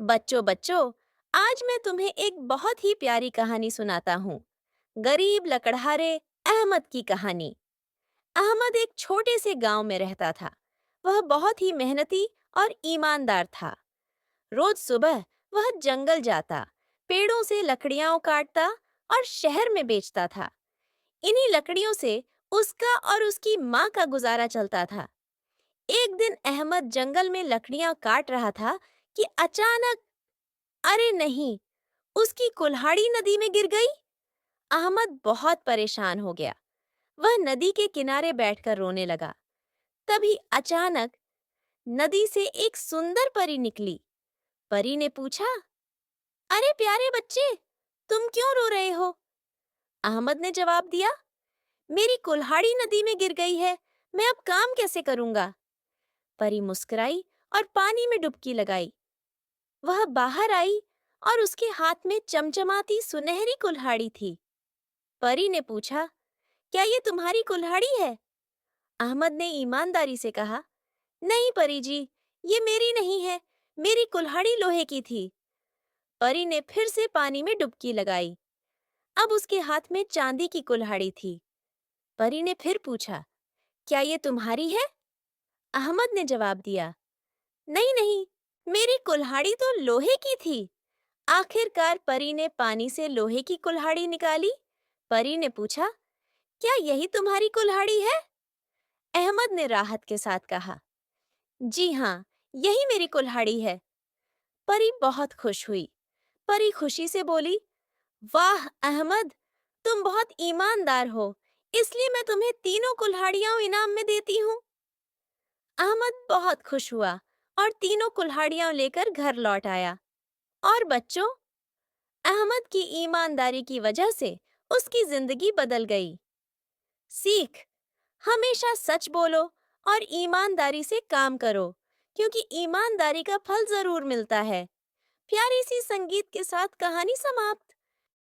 बच्चों बच्चों, आज मैं तुम्हें एक बहुत ही प्यारी कहानी सुनाता हूँ। गरीब लकड़हारे अहमद की कहानी। अहमद एक छोटे से गांव में रहता था। वह बहुत ही मेहनती और ईमानदार था। रोज सुबह वह जंगल जाता, पेड़ों से लकड़ियां काटता और शहर में बेचता था। इन्हीं लकड़ियों से उसका और उसकी माँ का गुजारा चलता था। एक दिन अहमद जंगल में लकड़ियां काट रहा था कि अचानक, अरे नहीं, उसकी कुल्हाड़ी नदी में गिर गई। अहमद बहुत परेशान हो गया। वह नदी के किनारे बैठकर रोने लगा। तभी अचानक नदी से एक सुंदर परी निकली। परी ने पूछा, अरे प्यारे बच्चे, तुम क्यों रो रहे हो? अहमद ने जवाब दिया, मेरी कुल्हाड़ी नदी में गिर गई है, मैं अब काम कैसे करूंगा? परी मुस्कुराई और पानी में डुबकी लगाई। वह बाहर आई और उसके हाथ में चमचमाती सुनहरी कुल्हाड़ी थी। परी ने पूछा, क्या ये तुम्हारी कुल्हाड़ी है? अहमद ने ईमानदारी से कहा, नहीं परी जी, ये मेरी नहीं है, मेरी कुल्हाड़ी लोहे की थी। परी ने फिर से पानी में डुबकी लगाई। अब उसके हाथ में चांदी की कुल्हाड़ी थी। परी ने फिर पूछा, क्या ये तुम्हारी है? अहमद ने जवाब दिया, नहीं नहीं, मेरी कुल्हाड़ी तो लोहे की थी। आखिरकार परी ने पानी से लोहे की कुल्हाड़ी निकाली। परी ने पूछा, क्या यही तुम्हारी कुल्हाड़ी है? अहमद ने राहत के साथ कहा, जी हाँ, यही मेरी कुल्हाड़ी है। परी बहुत खुश हुई। परी खुशी से बोली, वाह अहमद, तुम बहुत ईमानदार हो, इसलिए मैं तुम्हें तीनों कुल्हाड़ियां इनाम में देती हूँ। अहमद बहुत खुश हुआ और तीनों कुल्हाड़ियां लेकर घर लौट आया। और बच्चों, अहमद की ईमानदारी की वजह से उसकी जिंदगी बदल गई। सीख, हमेशा सच बोलो और ईमानदारी से काम करो, क्योंकि ईमानदारी का फल जरूर मिलता है। प्यारी सी संगीत के साथ कहानी समाप्त।